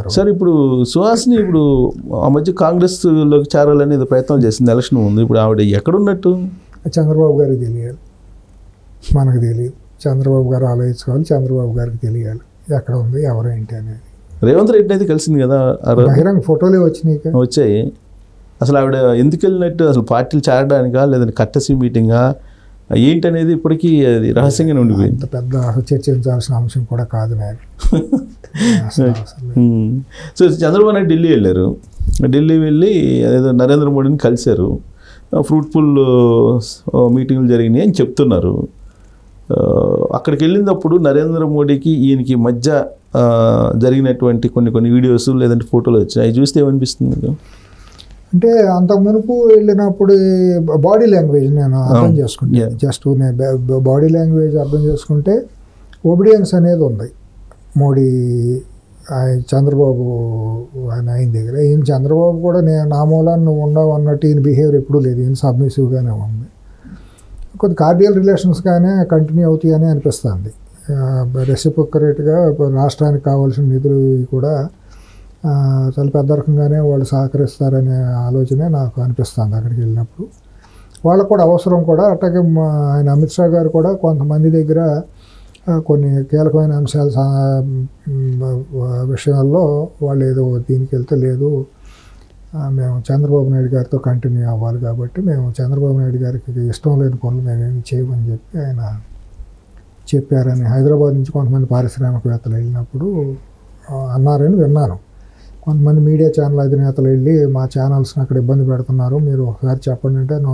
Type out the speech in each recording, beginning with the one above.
చేస్తారు. సార్ ఇప్పుడు సుహాస్ని ఇప్పుడు ఆ మధ్య కాంగ్రెస్లోకి చేరాలని ఏదో ప్రయత్నం చేసింది, ఎలక్షన్ ఉంది, ఇప్పుడు ఆవిడ ఎక్కడున్నట్టు? చంద్రబాబు గారికి తెలియాలి, మనకు తెలియదు. చంద్రబాబు గారు ఆలోచించుకోవాలి, చంద్రబాబు గారికి తెలియాలి ఎక్కడ ఉంది ఎవరు ఏంటి అనేది. రేవంత్ రెడ్డి అయితే కలిసింది కదా, బహిరంగ ఫోటోలే వచ్చాయి. అసలు ఆవిడ ఎందుకు వెళ్ళినట్టు, అసలు పార్టీలు చేరడానికా లేదంటే కట్టసి మీటింగా ఏంటనేది ఇప్పటికీ అది రహస్యంగానే ఉండిపోయింది. ఇంత పెద్ద చర్చించాల్సిన అంశం కూడా కాదు నేను. సో చంద్రబాబు నాయుడు ఢిల్లీ వెళ్ళారు, ఢిల్లీ వెళ్ళి అదేదో నరేంద్ర మోడీని కలిశారు, ఫ్రూట్ఫుల్ మీటింగ్లు జరిగినాయి అని చెప్తున్నారు. అక్కడికి వెళ్ళినప్పుడు నరేంద్ర మోడీకి ఈయనకి మధ్య జరిగినటువంటి కొన్ని వీడియోస్ లేదంటే ఫోటోలు వచ్చాయి, అవి చూస్తే ఏమనిపిస్తుంది మీకు? అంటే అంతకు మునుపు వెళ్ళినప్పుడు బాడీ లాంగ్వేజ్ నేను అర్థం చేసుకుంటే, జస్ట్ నేను బాడీ లాంగ్వేజ్ అర్థం చేసుకుంటే ఒబిడియన్స్ అనేది ఉంది మోడీ చంద్రబాబు ఆయన దగ్గర. ఈయన చంద్రబాబు కూడా నేను నా మూలాన్ని నువ్వు ఉండవు అన్నట్టు ఈయన బిహేవియర్ ఎప్పుడూ లేదు, ఈయన సబ్మిసివ్గానే ఉంది. కొద్ది కార్డియల్ రిలేషన్స్గానే కంటిన్యూ అవుతాయని అనిపిస్తుంది. రెసిప్రొకరేట్గా రాష్ట్రానికి కావాల్సిన నిధులు కూడా చాలా పెద్ద రకంగానే వాళ్ళు సహకరిస్తారనే ఆలోచనే నాకు అనిపిస్తుంది అక్కడికి వెళ్ళినప్పుడు. వాళ్ళకు కూడా అవసరం కూడా. అట్లాగే ఆయన అమిత్ షా గారు కూడా కొంతమంది దగ్గర కొన్ని కీలకమైన అంశాల విషయాల్లో వాళ్ళు ఏదో దీనికి వెళ్తే లేదు, మేము చంద్రబాబు నాయుడు గారితో కంటిన్యూ అవ్వాలి కాబట్టి మేము చంద్రబాబు నాయుడు గారికి ఇష్టం లేని పనులు మేమేమి చేయమని చెప్పి ఆయన చెప్పారని హైదరాబాద్ నుంచి కొంతమంది పారిశ్రామికవేత్తలు వెళ్ళినప్పుడు అన్నారని విన్నాను. కొంతమంది మీడియా ఛానల్ అధినేతలు వెళ్ళి మా ఛానల్స్ని అక్కడ ఇబ్బంది పెడుతున్నారు, మీరు ఒకసారి చెప్పండి అంటే నో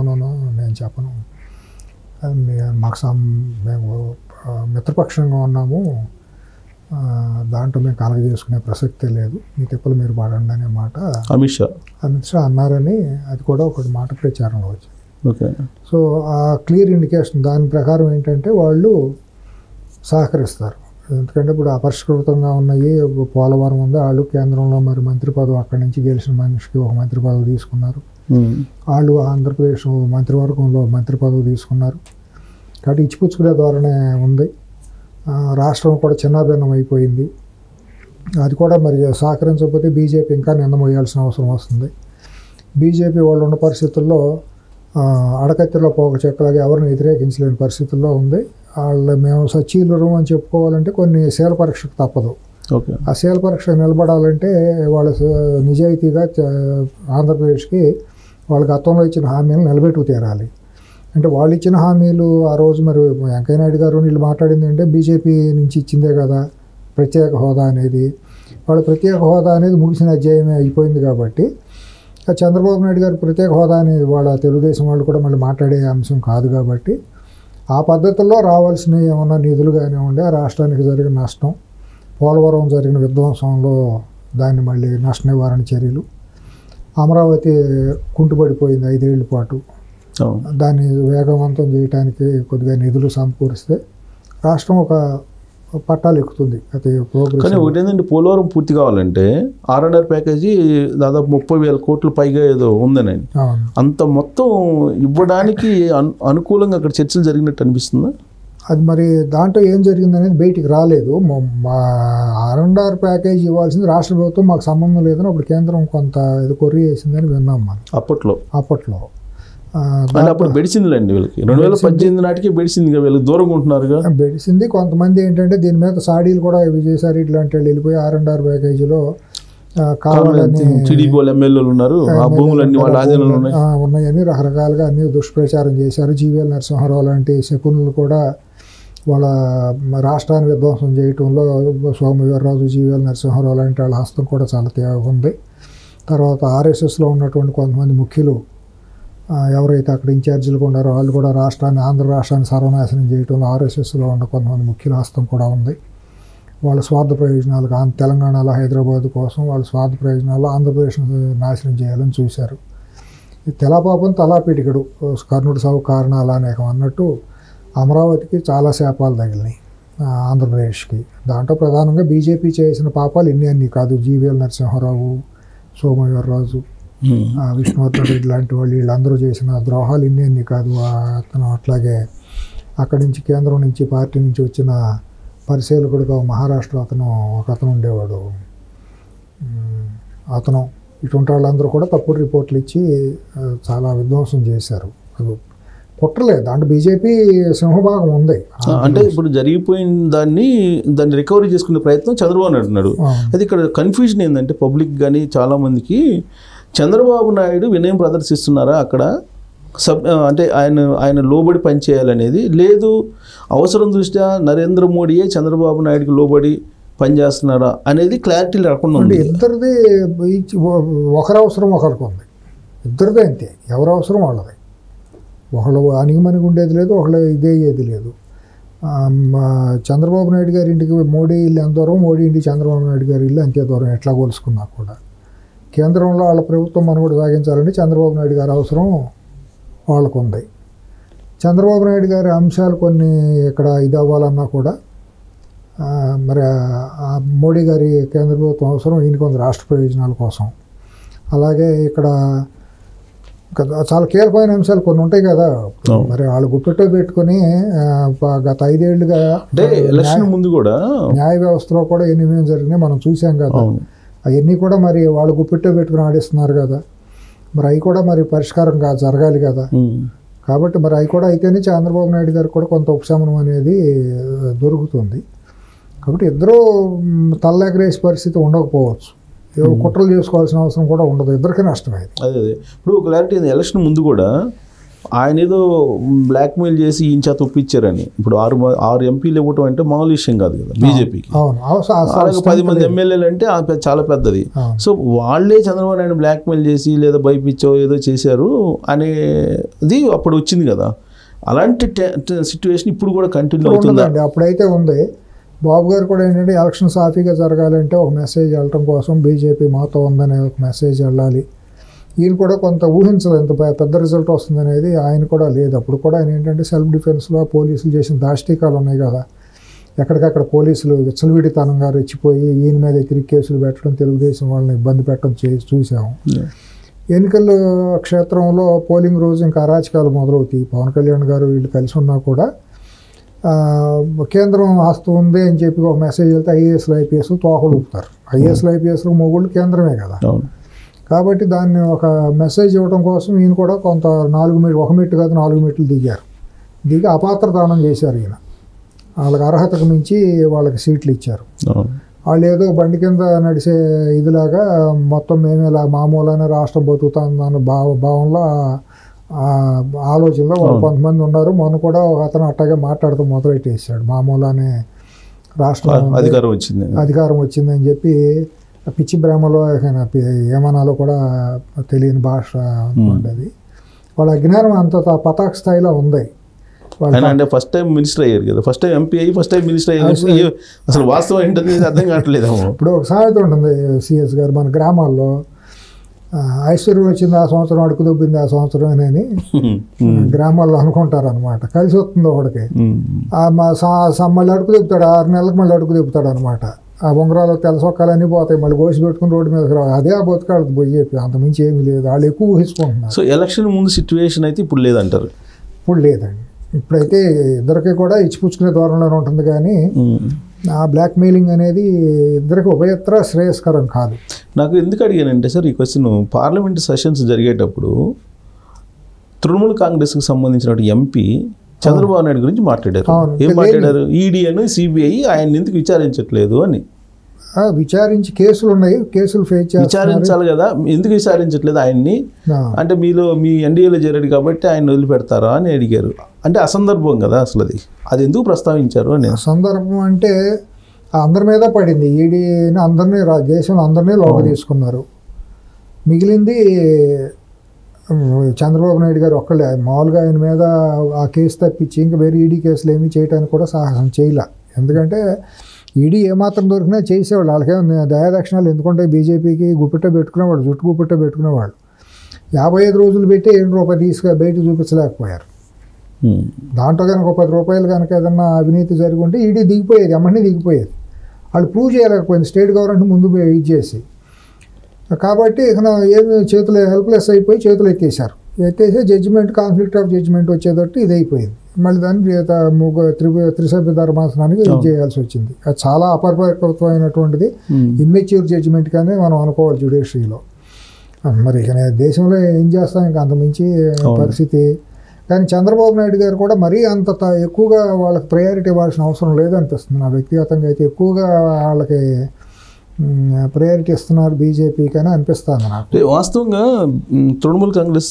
నేను చెప్పను, మాకు మేము మిత్రపక్షంగా ఉన్నాము, దాంట్లో మేము కలగ చేసుకునే ప్రసక్తే లేదు, మీ తిప్పలు మీరు పడండి అనే మాట అమిత్ షా అన్నారని అది కూడా ఒకటి మాట ప్రచారంలో వచ్చింది. ఓకే. సో ఆ క్లియర్ ఇండికేషన్ దాని ప్రకారం ఏంటంటే వాళ్ళు సహకరిస్తారు. ఎందుకంటే ఇప్పుడు అపరిష్కృతంగా ఉన్నాయి, పోలవరం ఉంది, వాళ్ళు కేంద్రంలో మరి మంత్రి పదవి అక్కడి నుంచి గెలిచిన మనిషికి ఒక మంత్రి పదవి తీసుకున్నారు, వాళ్ళు ఆంధ్రప్రదేశ్ మంత్రివర్గంలో మంత్రి పదవి తీసుకున్నారు. కాబట్టి ఇచ్చిపుచ్చుకునే ధోరణే ఉంది. రాష్ట్రం కూడా చిన్నాభిన్నం అయిపోయింది. అది కూడా మరి సహకరించకపోతే బీజేపీ ఇంకా నిందమోయాల్సిన అవసరం వస్తుంది. బీజేపీ వాళ్ళు ఉన్న పరిస్థితుల్లో అడకత్తిలో పోక చెక్కలాగా ఎవరిని వ్యతిరేకించలేని పరిస్థితుల్లో ఉంది. వాళ్ళు మేము సచీలురం అని చెప్పుకోవాలంటే కొన్ని శీల పరీక్షకు తప్పదు. ఆ శీల పరీక్ష నిలబడాలంటే వాళ్ళ నిజాయితీగా ఆంధ్రప్రదేశ్కి వాళ్ళ గతంలో ఇచ్చిన హామీలు నిలబెట్టుకు తీరాలి. అంటే వాళ్ళు ఇచ్చిన హామీలు ఆ రోజు మరి వెంకయ్యనాయుడు గారు వీళ్ళు మాట్లాడింది అంటే బీజేపీ నుంచి ఇచ్చిందే కదా ప్రత్యేక హోదా అనేది. వాళ్ళ ప్రత్యేక హోదా అనేది ముగిసిన అధ్యాయమే అయిపోయింది కాబట్టి చంద్రబాబు నాయుడు గారు ప్రత్యేక హోదా అనేది వాళ్ళ తెలుగుదేశం వాళ్ళు కూడా మళ్ళీ మాట్లాడే అంశం కాదు కాబట్టి ఆ పద్ధతుల్లో రావాల్సిన ఏమన్నా నిధులు కానివ్వండి, ఆ రాష్ట్రానికి జరిగిన నష్టం, పోలవరం జరిగిన విధ్వంసంలో దాన్ని మళ్ళీ నష్ట నివారణ చర్యలు, అమరావతి కుంటుపడిపోయింది 5 ఏళ్ల పాటు, దాన్ని వేగవంతం చేయడానికి కొద్దిగా నిధులు సమకూరిస్తే రాష్ట్రం ఒక పట్టాలు ఎక్కుతుంది. అది ప్రోగ్రెస్. కానీ ఒకటేంటంటే పోలవరం పూర్తి కావాలంటే R&R ప్యాకేజీ దాదాపు 30,000 కోట్ల పైగా ఏదో ఉందని, అంత మొత్తం ఇవ్వడానికి అనుకూలంగా అక్కడ చర్చలు జరిగినట్టు అనిపిస్తుందా? అది మరి దాంట్లో ఏం జరిగిందనేది బయటికి రాలేదు. మా R&R ప్యాకేజ్ ఇవ్వాల్సింది రాష్ట్ర ప్రభుత్వం మాకు సంబంధం లేదని అప్పుడు కేంద్రం కొంత ఇది కొర్రీ చేసిందని విన్నాం మనం అప్పట్లో. అప్పుడు బెడిసిందిలేండి వీళ్ళకి 2018 నాటికి బెడిసింది, వీళ్ళకి దూరంగా ఉంటున్నారుగా. బెడిసింది. కొంతమంది ఏంటంటే దీని మీద సాడీలు కూడా ఇవి చేశారు, ఇట్లాంటి వాళ్ళు వెళ్ళిపోయి R&R ప్యాకేజీలో కావాలని టీడీపీ వాళ్ళు ఎమ్మెల్యేలు ఉన్నారు, ఆ భూములన్నీ వాళ్ళ ఆధీనంలో ఉన్నాయని రకరకాలుగా అన్ని దుష్ప్రచారం చేశారు. జీవీఎల్ నరసింహారావు లాంటి శకునులు కూడా వాళ్ళ రాష్ట్రాన్ని విధ్వంసం చేయటంలో సోమవీర్రాజు, జీవీఎల్ నరసింహారావు లాంటి వాళ్ళ హస్తం కూడా చాలా తేడా ఉంది. తర్వాత RSSలో ఉన్నటువంటి కొంతమంది ముఖ్యులు ఎవరైతే అక్కడ ఇన్ఛార్జీలుగా ఉన్నారో వాళ్ళు కూడా ఆంధ్ర రాష్ట్రాన్ని సర్వనాశనం చేయటంలో RSSలో ఉన్న కొంతమంది ముఖ్యుల హస్తం కూడా ఉంది. వాళ్ళ స్వార్థ ప్రయోజనాలు తెలంగాణలో హైదరాబాద్ కోసం వాళ్ళ స్వార్థ ప్రయోజనాలు ఆంధ్రప్రదేశ్ నాశనం చేయాలని చూశారు. తెలాపాపం తలాపీటికడు, కర్ణుడు సాగు కారణాలు అనేకం అన్నట్టు అమరావతికి చాలా శాపాలు తగిలినాయి ఆంధ్రప్రదేశ్కి. దాంట్లో ప్రధానంగా బీజేపీ చేసిన పాపాలు అన్నీ కాదు. జీవీఎల్ నరసింహారావు, సోమవీర్రాజు, విష్ణువర్ధన్ రెడ్డి లాంటి వాళ్ళు వీళ్ళందరూ చేసిన ద్రోహాలు అన్నీ కాదు. అతను అట్లాగే అక్కడి నుంచి కేంద్రం నుంచి పార్టీ నుంచి వచ్చిన పరిశీలకుడుగా మహారాష్ట్రలో ఒక అతను ఉండేవాడు, అతను ఇటువంటి వాళ్ళందరూ కూడా తప్పుడు రిపోర్ట్లు ఇచ్చి చాలా విధ్వంసం చేశారు. అది కుట్రలేదు, దాంట్లో బీజేపీ సింహభాగం ఉంది. అంటే ఇప్పుడు జరిగిపోయిన దాన్ని రికవరీ చేసుకునే ప్రయత్నం చంద్రబాబు నాయుడు అన్నాడు. అది ఇక్కడ కన్ఫ్యూజన్ ఏంటంటే పబ్లిక్ కానీ చాలామందికి చంద్రబాబు నాయుడు వినయం ప్రదర్శిస్తున్నారా అక్కడ అంటే ఆయన లోబడి పనిచేయాలనేది లేదు, అవసరం దృష్ట్యా నరేంద్ర మోడీయే చంద్రబాబు నాయుడుకి లోబడి పనిచేస్తున్నారా అనేది క్లారిటీ లేకుండా ఉంది. ఇద్దరిది ఒకరి అవసరం ఒకరికి ఉంది, ఇద్దరిదే అంతే, ఎవరి అవసరం వాళ్ళది. ఒకళ్ళు అణిగిమణిగి ఉండేది లేదు, ఒకళ్ళు ఇదే ఏది లేదు. చంద్రబాబు నాయుడు గారి ఇంటికి మోడీ ఇల్లు ఎంత దూరం, మోడీ ఇంటికి చంద్రబాబు నాయుడు గారి ఇల్లు అంతే దూరం. ఎట్లా కొలుసుకున్నా కూడా కేంద్రంలో వాళ్ళ ప్రభుత్వం మనుగడ సాగించాలని చంద్రబాబు నాయుడు గారి అవసరం వాళ్ళకు ఉంది. చంద్రబాబు నాయుడు గారి అంశాలు కొన్ని ఇక్కడ ఇది అవ్వాలన్నా కూడా మరి మోడీ గారి కేంద్ర ప్రభుత్వం అవసరం ఈయనకు ఉంది రాష్ట్ర ప్రయోజనాల కోసం. అలాగే ఇక్కడ చాలా కీలకమైన అంశాలు కొన్ని ఉంటాయి కదా, మరి వాళ్ళు గుప్పెట్టో పెట్టుకుని గత 5 ఏళ్లుగా ఎలక్షన్ ముందు కూడా న్యాయ వ్యవస్థలో కూడా ఎన్ని జరిగినాయి మనం చూసాం కదా. అవన్నీ కూడా మరి వాళ్ళు గుప్పెట్టో పెట్టుకుని ఆడిస్తున్నారు కదా, మరి అవి కూడా మరి పరిష్కారం జరగాలి కదా. కాబట్టి మరి అవి కూడా అయితేనే చంద్రబాబు నాయుడు గారికి కూడా కొంత ఉపశమనం అనేది దొరుకుతుంది. కాబట్టి ఇద్దరూ తల్లెగరేసే పరిస్థితి ఉండకపోవచ్చు, కుట్రలు చేసుకోవాల్సిన అవసరం కూడా ఉండదు, ఇద్దరికీ నష్టమే. అదే ఇప్పుడు క్లారిటీ ఎలక్షన్ ముందు కూడా ఆయన ఏదో బ్లాక్మెయిల్ చేసి ఈయన చేత ఒప్పించారని. ఇప్పుడు 6 ఎంపీలు ఇవ్వటం అంటే మామూలు విషయం కాదు కదా బీజేపీకి. అలాగే 10 మంది ఎమ్మెల్యేలు అంటే చాలా పెద్దది. సో వాళ్ళే చంద్రబాబు నాయుడు బ్లాక్మెయిల్ చేసి లేదా భయపించో ఏదో చేశారు అనేది అప్పుడు వచ్చింది కదా. అలాంటి సిచ్యువేషన్ ఇప్పుడు కూడా కంటిన్యూ అవుతుందండి. అప్పుడైతే ఉంది. బాబు గారు కూడా ఏంటంటే ఎలక్షన్ సాఫీగా జరగాలంటే ఒక మెసేజ్ వెళ్ళటం కోసం బీజేపీ మాతో ఉందనే ఒక మెసేజ్ వెళ్ళాలి. ఈయన కూడా కొంత ఊహించదు ఎంత పెద్ద రిజల్ట్ వస్తుంది అనేది ఆయన కూడా లేదు. అప్పుడు కూడా ఆయన ఏంటంటే సెల్ఫ్ డిఫెన్స్లో పోలీసులు చేసిన దాష్టీకాలు ఉన్నాయి కదా, ఎక్కడికక్కడ పోలీసులు విచ్చలవిడితనంగా రెచ్చిపోయి ఈయన మీద తిరిగి కేసులు పెట్టడం, తెలుగుదేశం వాళ్ళని ఇబ్బంది పెట్టడం చూసాము. ఎన్నికల క్షేత్రంలో పోలింగ్ రోజు ఇంకా అరాచకాలు మొదలవుతాయి. పవన్ కళ్యాణ్ గారు వీళ్ళు కలిసి ఉన్నా కూడా కేంద్రం హస్తం ఉంది అని చెప్పి ఒక మెసేజ్ వెళ్తే ఐఏఎస్లు ఐపీఎస్లు తోకలు ఊపుతారు. ఐఏఎస్లు ఐపీఎస్లు మొగుళ్ళు కేంద్రమే కదా. కాబట్టి దాన్ని ఒక మెసేజ్ ఇవ్వడం కోసం ఈయన కూడా కొంత 1 మెట్టు కాదు 4 మెట్లు దిగి అపాత్రదానం చేశారు. ఈయన వాళ్ళకి అర్హతకు మించి వాళ్ళకి సీట్లు ఇచ్చారు. వాళ్ళు ఏదో బండి కింద నడిచే ఇదిలాగా మొత్తం మేమేలా మామూలనే రాష్ట్రం బతుకుతుందన్న భావంలో ఆలోచనలో వాళ్ళు కొంతమంది ఉన్నారు. మొన్న కూడా అతను అట్టగా మాట్లాడుతూ మొదలెట్టేసాడు, మామూలనే రాష్ట్రం అధికారం వచ్చిందని చెప్పి పిచ్చి బ్రహ్మలో ఏమనాలో కూడా తెలియని భాష అనుకోండి. వాళ్ళ అజ్ఞానం అంత పతాక స్థాయిలో ఉంది. అంటే ఫస్ట్ టైం మినిస్టర్ అయ్యారు కదా, ఫస్ట్ టైం ఎంపీ అయ్యి ఫస్ట్ టైం మినిస్టర్ అయ్యారు. అసలు వాస్తవం ఏంటది అర్థం కావట్లేదు. ఇప్పుడు ఒక సామెత ఉంటుంది సిఎస్ గారు, మన గ్రామాల్లో ఐశ్వర్యం వచ్చింది ఆ సంవత్సరం, అడుగు దొబ్బింది ఆ సంవత్సరం అని గ్రామాల్లో అనుకుంటారు అనమాట. కలిసి వస్తుంది ఒకడికి, మళ్ళీ అడుగు దొబ్బుతాడు, 6 నెలలకు మళ్ళీ అడుగు దొబ్బుతాడు అనమాట. ఆ బొంగరాలు తెలసొక్కాలన్నీ పోతాయి, మళ్ళీ గోసి పెట్టుకుని రోడ్డు మీద అదే ఆ బతుకాళ్ళకి పోయి చెప్పి అంతమించి ఏమీ లేదు. వాళ్ళు ఎక్కువ ఊహించుకుంటున్నారు. సో ఎలక్షన్ ముందు సిచ్యువేషన్ అయితే ఇప్పుడు లేదంటారు? ఇప్పుడు లేదండి. ఇప్పుడైతే ఇద్దరికి కూడా ఇచ్చిపుచ్చుకునే ధోరణిలో ఉంటుంది, కానీ ఆ బ్లాక్ మెయిలింగ్ అనేది ఇద్దరికి ఉభయత్ర శ్రేయస్కరం కాదు. నాకు ఎందుకు అడిగానంటే సార్ ఈ క్వశ్చన్, పార్లమెంట్ సెషన్స్ జరిగేటప్పుడు తృణమూల్ కాంగ్రెస్కి సంబంధించిన ఎంపీ చంద్రబాబు నాయుడు గురించి మాట్లాడారు. ఏం మాట్లాడారు? ఈడీ అని సిబిఐ ఆయన ఎందుకు విచారించట్లేదు అని. విచారించి కేసులు ఉన్నాయి, కేసులు ఫేస్ చేసి విచారించాలి కదా, ఎందుకు విచారించట్లేదు ఆయన్ని? అంటే మీ ఎన్డీఏలో చేరాడు కాబట్టి ఆయన వదిలిపెడతారా అని అడిగారు. అంటే అసందర్భం కదా అసలు అది ఎందుకు ప్రస్తావించారు అని. సందర్భం అంటే అందరి మీద పడింది. ఈడీని అందరినీ దేశంలో అందరినీ లోప తీసుకున్నారు. మిగిలింది చంద్రబాబు నాయుడు గారు ఒక్కళ్ళే. మామూలుగా ఆయన మీద ఆ కేసు తప్పించి ఇంకా వేరే ఈడీ కేసులు ఏమీ చేయడానికి కూడా సాహసం చేయలే. ఎందుకంటే ఈడీ ఏమాత్రం దొరికినా చేసేవాళ్ళు, వాళ్ళకేమో దయాదక్షిణాలు. ఎందుకంటే బీజేపీకి గుప్పిట పెట్టుకునేవాళ్ళు, జుట్టు గుప్పిట పెట్టుకునేవాళ్ళు. 55 రోజులు పెట్టి ₹7 బయటకు చూపించలేకపోయారు. దాంట్లో కనుక ₹10 కనుక ఏదన్నా అవినీతి జరిగి ఉంటే ఈడీ దిగిపోయేది, ఎమ్మని దిగిపోయేది. వాళ్ళు ప్రూవ్ చేయలేకపోయింది స్టేట్ గవర్నమెంట్ ముందు ఇది చేసి. కాబట్టి ఇక ఏమి చేతులు హెల్ప్లెస్ అయిపోయి చేతులు ఎత్తేసారు. ఎత్తేసి జడ్జిమెంట్ కాన్ఫ్లిక్ట్ ఆఫ్ జడ్జిమెంట్ వచ్చేటట్టు ఇది అయిపోయింది. మళ్ళీ దాన్ని త్రిసభ్య ధర్మాసనానికి చేయాల్సి వచ్చింది. అది చాలా అపరిపక్వమైనటువంటిది, ఇమ్మెచ్యూర్ జడ్జిమెంట్ కానీ మనం అనుకోవాలి జ్యుడిషియరీలో. మరి ఇక దేశంలో ఏం చేస్తాం, ఇంకా అంతమించి పరిస్థితి. కానీ చంద్రబాబు నాయుడు గారు కూడా మరీ అంత ఎక్కువగా వాళ్ళకి ప్రయారిటీ ఇవ్వాల్సిన అవసరం లేదనిపిస్తుంది నా వ్యక్తిగతంగా అయితే. ఎక్కువగా వాళ్ళకి ప్రయారిటీ ఇస్తున్నారు బీజేపీకి అని అనిపిస్తుంది నాకు. వాస్తవంగా తృణమూల్ కాంగ్రెస్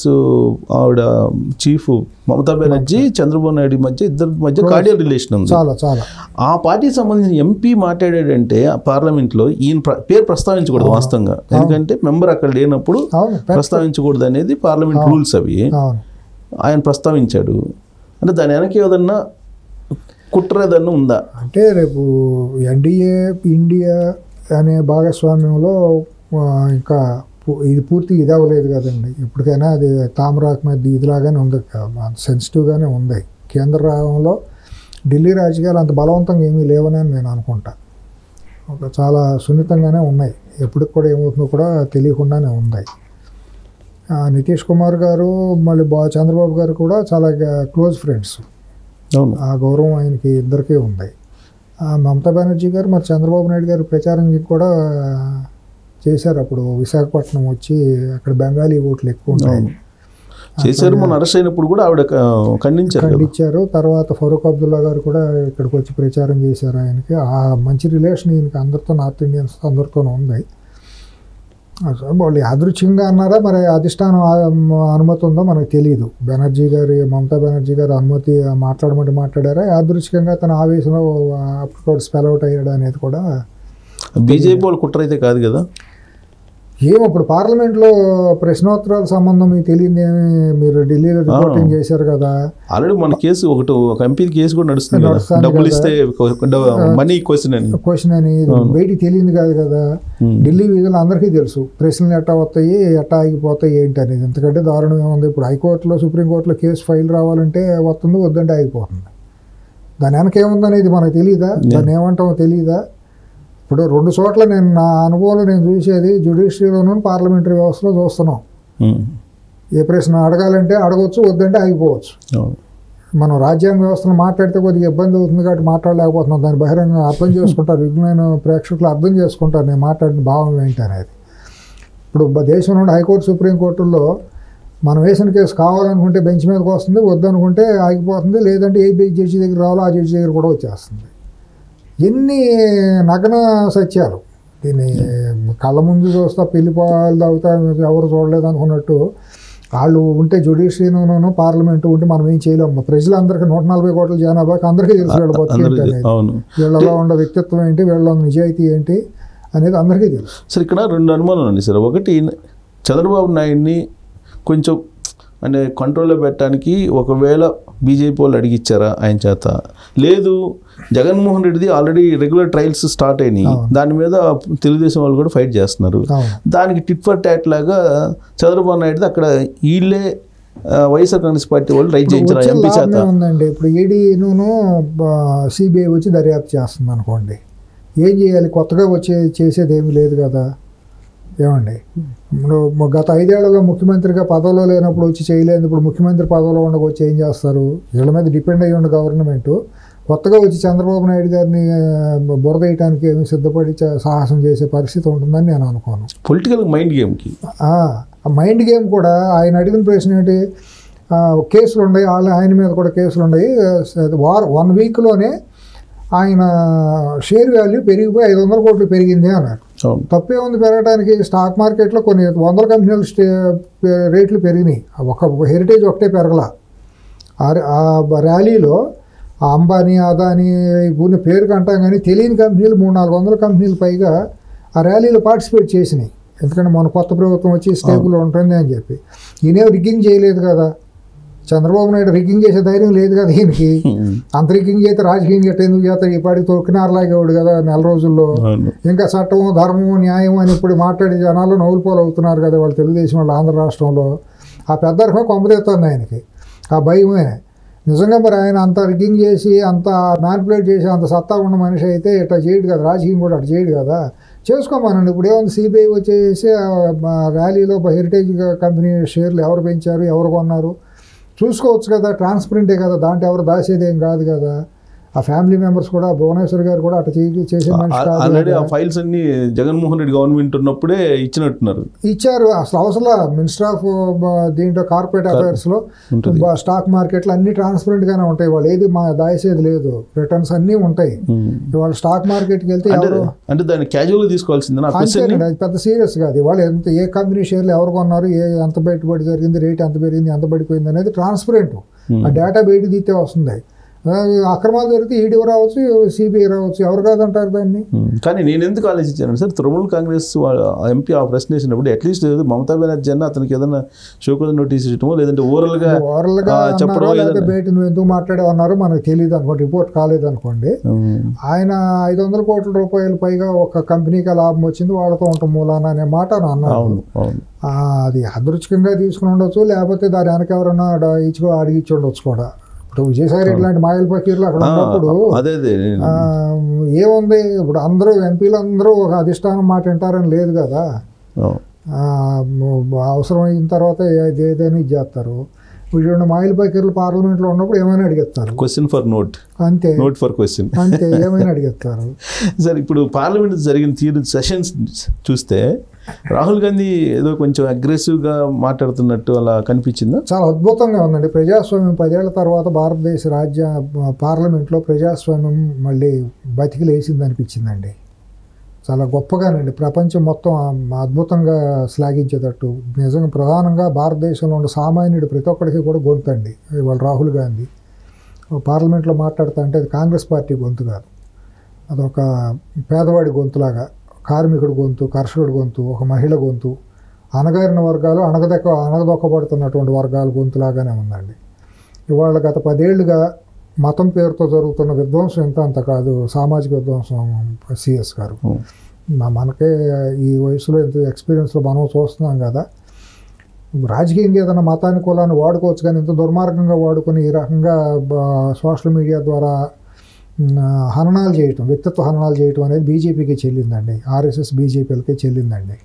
ఆవిడ చీఫ్ మమతా బెనర్జీ చంద్రబాబు నాయుడు ఇద్దరి మధ్య కార్డియల్ రిలేషన్ ఉంది. చాలా చాలా. ఆ పార్టీకి సంబంధించిన ఎంపీ మాట్లాడాడంటే పార్లమెంట్లో ఈయన పేరు ప్రస్తావించకూడదు వాస్తవంగా, ఎందుకంటే మెంబర్ అక్కడ లేనప్పుడు ప్రస్తావించకూడదు అనేది పార్లమెంట్ రూల్స్ అవి. ఆయన ప్రస్తావించాడు అంటే దాని వెనక ఏదన్నా కుట్ర ఏదన్నా ఉందా అంటే, రేపు ఎన్డీఏ ఇండియా అనే భాగస్వామ్యంలో ఇంకా ఇది పూర్తి ఇది అవ్వలేదు కదండి. ఇప్పటికైనా అది తామరాకు మీద ఇదిలాగానే ఉంది, సెన్సిటివ్గానే ఉంది. కేంద్రంలో ఢిల్లీ రాజకీయాలు అంత బలవంతంగా ఏమీ లేవని నేను అనుకుంటా. చాలా సున్నితంగానే ఉన్నాయి, ఎప్పటికి కూడా ఏమవుతుందో కూడా తెలియకుండానే ఉన్నాయి. నితీష్ కుమార్ గారు మళ్ళీ చంద్రబాబు గారు కూడా చాలా క్లోజ్ ఫ్రెండ్స్. ఆ గౌరవం ఆయనకి ఇద్దరికీ ఉంది. మమతా బెనర్జీ గారు మరి చంద్రబాబు నాయుడు గారు ప్రచారం కూడా చేశారు. అప్పుడు విశాఖపట్నం వచ్చి అక్కడ బెంగాలీ ఓట్లు ఎక్కువ ఉంటాయి చేశారు. మన అరెస్ట్ అయినప్పుడు కూడా ఆవిడ ఖండించారు. తర్వాత ఫరూక్ అబ్దుల్లా గారు కూడా ఇక్కడికి వచ్చి ప్రచారం చేశారు. ఆయనకి ఆ మంచి రిలేషన్ ఈయనకి అందరితో, నార్త్ ఇండియన్స్ అందరితోనూ ఉంది. వాళ్ళు యాదృచ్ఛికంగా అన్నారా మరి అధిష్టానం అనుమతి ఉందో మనకు తెలియదు. మమతా బెనర్జీ గారు అనుమతి మాట్లాడమంటే మాట్లాడారా, యాదృచ్ఛికంగా తన ఆవేశంలో అప్పుడు స్పెల్ అవుట్ అయ్యాడు అనేది కూడా బీజేపీ వాళ్ళు కుట్ర అయితే కాదు కదా. ఇప్పుడు పార్లమెంట్లో ప్రశ్నోత్తరాల సంబంధం మీకు తెలియదు, మీరు ఢిల్లీలో రిపోర్టింగ్ చేశారు కదా. ఆల్రెడీ మన కేసు ఒక ఎంపీ కేసు కూడా నడుస్తుంది, డబ్బులు ఇస్తే మనీ క్వశ్చన్ అని బయటికి తెలియదు కాదు కదా. ఢిల్లీ వీధులు అందరికీ తెలుసు, ప్రశ్నలు ఎట్టా వస్తాయి, ఎట్టా ఆగిపోతాయి ఏంటి అనేది. ఎందుకంటే దారుణం ఏముంది, ఇప్పుడు హైకోర్టులో సుప్రీంకోర్టులో కేసు ఫైల్ రావాలంటే వస్తుంది, వద్దంటే ఆగిపోతుంది. దాని వెనక ఏముందనేది మనకు తెలియదా, దాన్ని ఏమంటామో తెలియదా. ఇప్పుడు 2 చోట్ల నా అనుభవంలో నేను చూసేది జ్యుడిషియరీలోనూ పార్లమెంటరీ వ్యవస్థలో చూస్తున్నాం. ఏ ప్రశ్న అడగాలంటే అడగవచ్చు, వద్దంటే ఆగిపోవచ్చు. మనం రాజ్యాంగ వ్యవస్థను మాట్లాడితే కొద్దిగా ఇబ్బంది అవుతుంది కాబట్టి మాట్లాడలేకపోతున్నాం. దాన్ని బహిరంగ అర్థం చేసుకుంటారు, విజ్ఞాన ప్రేక్షకులు అర్థం చేసుకుంటారు నేను మాట్లాడిన భావం ఏంటి అనేది. ఇప్పుడు దేశంలో హైకోర్టు సుప్రీంకోర్టుల్లో మనం వేసిన కేసు కావాలనుకుంటే బెంచ్ మీదకి వస్తుంది, వద్దనుకుంటే ఆగిపోతుంది. లేదంటే ఏ జడ్జి దగ్గర రావాలో ఆ జడ్జి దగ్గర కూడా వచ్చేస్తుంది. ఎన్ని నగ్న సత్యాలు. దీన్ని కళ్ళ ముందు చూస్తా పెళ్లి పాలు తాగుతా ఎవరు చూడలేదు అనుకున్నట్టు వాళ్ళు ఉంటే జ్యుడిషియరీలోనూ పార్లమెంటు ఉంటే మనం ఏం చేయలేము. ప్రజలందరికీ 140 కోట్ల జనాభాకి అందరికీ తెలుసు వీళ్ళ బతుకు ఏంటి అనేది, వీళ్ళలో ఉండే వ్యక్తిత్వం ఏంటి, వీళ్ళ నిజాయితీ ఏంటి అనేది అందరికీ తెలుసు. సార్ ఇక్కడ 2 అనుమానాలు అండి సార్. ఒకటి, చంద్రబాబు నాయుడిని కొంచెం అంటే కంట్రోల్లో పెట్టడానికి ఒకవేళ బీజేపీ వాళ్ళు అడిగిచ్చారా ఆయన చేత, లేదు జగన్మోహన్ రెడ్డిది ఆల్రెడీ రెగ్యులర్ ట్రయల్స్ స్టార్ట్ అయినాయి, దాని మీద తెలుగుదేశం వాళ్ళు కూడా ఫైట్ చేస్తున్నారు, దానికి టిట్ ఫర్ టాట్ లాగా చంద్రబాబు నాయుడు అక్కడ వీళ్ళే వైఎస్ఆర్ కాంగ్రెస్ పార్టీ వాళ్ళు రైట్ చేయించారు ఎంపీ చేత ఉందండి. ఇప్పుడు ఈడీను సిబిఐ వచ్చి దర్యాప్తు చేస్తుంది అనుకోండి, ఏం చేయాలి, కొత్తగా చేసేది ఏమీ లేదు కదా. ఏమండి, ఇప్పుడు గత 5 ఏళ్లలో ముఖ్యమంత్రిగా పదవిలో లేనప్పుడు వచ్చి చేయలేదు, ఇప్పుడు ముఖ్యమంత్రి పదవిలో ఉండకొచ్చి ఏం చేస్తారు? వీళ్ళ మీద డిపెండ్ అయ్యి ఉన్న గవర్నమెంట్ కొత్తగా వచ్చి చంద్రబాబు నాయుడు గారిని బురద వేయడానికి ఏమి సిద్ధపడి సాహసం చేసే పరిస్థితి ఉంటుందని నేను అనుకోను. పొలిటికల్ మైండ్ గేమ్కి మైండ్ గేమ్ కూడా ఆయన అడిగిన ప్రశ్న ఏంటి, కేసులు ఉన్నాయి, ఆయన మీద కూడా కేసులు ఉన్నాయి, 1 వీక్లోనే ఆయన షేర్ వాల్యూ పెరిగిపోయి 500 కోట్లు పెరిగింది అన్నారు. తప్పే ఉంది పెరగడానికి, స్టాక్ మార్కెట్లో కొన్ని 100 కంపెనీలు రేట్లు పెరిగినాయి, ఒక హెరిటేజ్ ఒకటే పెరగల. ఆ ర్యాలీలో అంబానీ, అదానీ పూర్ణ పేరు కంటాం కానీ తెలియని కంపెనీలు 300-400 కంపెనీలు పైగా ఆ ర్యాలీలో పార్టిసిపేట్ చేసినాయి. ఎందుకంటే మన కొత్త ప్రభుత్వం వచ్చి స్టేబుల్ ఉంటుంది అని చెప్పి. ఈయనే రిగ్గింగ్ చేయలేదు కదా, చంద్రబాబు నాయుడు రిగ్గింగ్ చేసే ధైర్యం లేదు కదా ఈయనకి. అంత రిగ్గింగ్ అయితే రాజకీయం గట్ట ఎందుకు చేస్తారు, ఈ పాటికి తొక్కినారలాగేవాడు కదా 4 రోజుల్లో. ఇంకా చట్టము, ధర్మము, న్యాయం అని ఇప్పుడు మాట్లాడే జనాలు నవ్వులు అవుతున్నారు కదా వాళ్ళు తెలుగుదేశం వాళ్ళు ఆంధ్ర రాష్ట్రంలో. ఆ పెద్ద రకం కొంపదెత్తుంది ఆయనకి, ఆ భయమే. నిజంగా మరి ఆయన అంత రిగ్గింగ్ చేసి అంత మ్యానిపులేట్ చేసి అంత సత్తా ఉన్న మనిషి అయితే ఇట్లా చేయడు కదా, రాజకీయం కూడా అట్లా చేయడు కదా. చేసుకోమనండి. ఇప్పుడు ఏముంది, సిబిఐ వచ్చేసి ర్యాలీలో హెరిటేజ్ కంపెనీ షేర్లు ఎవరు పెంచారు, ఎవరు కొన్నారు చూసుకోవచ్చు కదా, ట్రాన్స్పరెంటే కదా, దాంట్లో ఎవరు దాచేది ఏం కాదు కదా. ఆ ఫ్యామిలీ మెంబర్స్ కూడా, భువనేశ్వర్ గారు కూడా అట్లా చేసే మనిషి కాదు. ఆల్రెడీ ఆ ఫైల్స్ అన్ని జగన్మోహన్ రెడ్డి గవర్నమెంట్ ఉన్నప్పుడే ఇచ్చినట్టున్నారు. ఇచ్చారు. అసలు అవసరం మినిస్టర్ ఆఫ్ దీంట్లో కార్పొరేట్ అఫైర్స్లో స్టాక్ మార్కెట్లో అన్ని ట్రాన్స్పరెంట్గానే ఉంటాయి. వాళ్ళు ఏది దాచేది లేదు, రిటర్న్స్ అన్నీ ఉంటాయి. వాళ్ళు స్టాక్ మార్కెట్కి వెళ్తే అంటే దాన్ని క్యాజువల్గా తీసుకోవాల్సింది. అది పెద్ద సీరియస్ కాదు. వాళ్ళు ఏ కంపెనీ షేర్లు ఎవరు కొన్నారు, ఎంత పెట్టుబడి జరిగింది, రేట్ ఎంత పెరిగింది, ఎంత పడిపోయింది అనేది ట్రాన్స్పరెంట్. ఆ డేటా బయట తీస్తే వస్తుంది. అక్రమాలు జరిగితే ఈడీ రావచ్చు, సిబిఐ రావచ్చు, ఎవరు కాదంటారు దాన్ని. కానీ నేను ఎందుకు ఆలోచించాను సార్, తృణమూల్ కాంగ్రెస్ ఎంపీ ఆ ప్రశ్న వేసినప్పుడు అట్లీస్ట్ మమతా బెనర్జీ అన్న అతనికి ఏదైనా షోకాజ్ నోటీస్ ఇవ్వటమో, లేదంటే ఓరల్గా చెప్పడం, లేదా బయట నువ్వు ఎందుకు మాట్లాడేవన్నారో మనకు తెలియదు అనుకోండి, రిపోర్ట్ కాలేదు అనుకోండి. ఆయన 500 కోట్ల రూపాయలు పైగా ఒక కంపెనీకి లాభం వచ్చింది, వాళ్ళతో ఉంటాం మూలాన అనే మాట అన్నారు. అది అదృష్టంగా తీసుకుని ఉండొచ్చు, లేకపోతే దాని వెనక ఎవరన్నా అడిగిచ్చి ఉండొచ్చు కూడా. ఇప్పుడు విజయసాయి రెడ్డి లాంటి మాయల ఫకీర్లు అక్కడ ఉన్నప్పుడు ఏముంది, ఇప్పుడు అందరూ ఎంపీలు అందరూ ఒక అధిష్టానం మాట వింటారని లేదు కదా. అవసరం అయిన తర్వాత ఏదైనా ఇది చేస్తారు. ఇప్పుడు మాయల ఫకీర్లు పార్లమెంట్లో ఉన్నప్పుడు ఏమైనా అడిగేస్తారు, క్వశ్చన్ ఫర్ నోట్, అంతే, నోట్ ఫర్ క్వశ్చన్, అంతే, ఏమైనా అడిగేస్తారు. సార్ ఇప్పుడు పార్లమెంట్ జరిగిన సెషన్స్ చూస్తే రాహుల్ గాంధీ ఏదో కొంచెం అగ్రెసివ్గా మాట్లాడుతున్నట్టు అలా కనిపించిందా? చాలా అద్భుతంగా ఉందండి. ప్రజాస్వామ్యం 10 ఏళ్ల తర్వాత భారతదేశ పార్లమెంట్లో ప్రజాస్వామ్యం మళ్ళీ బతికి లేచింది అనిపించిందండి. చాలా గొప్పగానండి, ప్రపంచం మొత్తం అద్భుతంగా శ్లాఘించేటట్టు. నిజంగా ప్రధానంగా భారతదేశంలో ఉన్న సామాన్యుడు ప్రతి ఒక్కడికి కూడా గొంతండి. ఇవాళ రాహుల్ గాంధీ పార్లమెంట్లో మాట్లాడుతూ అంటే అది కాంగ్రెస్ పార్టీ గొంతు కాదు, అదొక పేదవాడి గొంతులాగా, కార్మికుడి గొంతు, కర్షకుడి గొంతు, ఒక మహిళ గొంతు, అణగారిన వర్గాలు, అణగదొక్కబడుతున్నటువంటి వర్గాల గొంతులాగానే ఉందండి. ఇవాళ గత 10 ఏళ్లుగా మతం పేరుతో జరుగుతున్న విధ్వంసం ఎంత అంత కాదు, సామాజిక విధ్వంసం. సిఎస్ గారు మనకే ఈ వయసులో ఎంత ఎక్స్పీరియన్స్లో మనం చూస్తున్నాం కదా. రాజకీయంగా ఏదైనా మతాన్ని కులాన్ని వాడుకోవచ్చు, కానీ ఇంత దుర్మార్గంగా వాడుకొని ఈ రకంగా సోషల్ మీడియా ద్వారా హననాలు చేయటం, వ్యక్తిత్వ హననాలు చేయటం అనేది బీజేపీకి చెల్లిందండి, ఆర్ఎస్ఎస్ బీజేపీలకే చెల్లిందండి.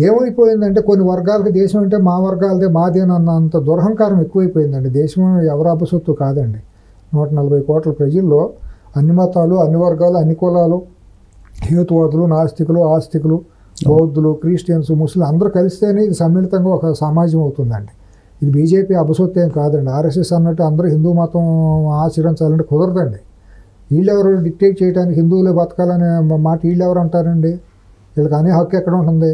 ఏమైపోయిందంటే కొన్ని వర్గాలకి దేశం అంటే మా వర్గాలదే మాదేనన్నంత దురహంకారం ఎక్కువైపోయిందండి. దేశం ఎవరు అపసొత్తు కాదండి. 140 కోట్ల ప్రజల్లో అన్ని మతాలు, అన్ని వర్గాలు, అన్ని కులాలు, హేతువాదులు, నాస్తికులు, ఆస్తికులు, బౌద్ధులు, క్రిస్టియన్స్, ముస్లిం అందరూ కలిస్తేనే ఇది సమ్మిళితంగా ఒక సమాజం అవుతుందండి. ఇది బీజేపీ అపసొత్తేం కాదండి. ఆర్ఎస్ఎస్ అన్నట్టు అందరూ హిందూ మతం ఆచరించాలంటే కుదరదండి. వీళ్ళెవరు డిక్టేట్ చేయడానికి, హిందువులే బతకాలనే మాట వీళ్ళెవరు అంటారండి? వీళ్ళకి అనే హక్కు ఎక్కడ ఉంటుంది?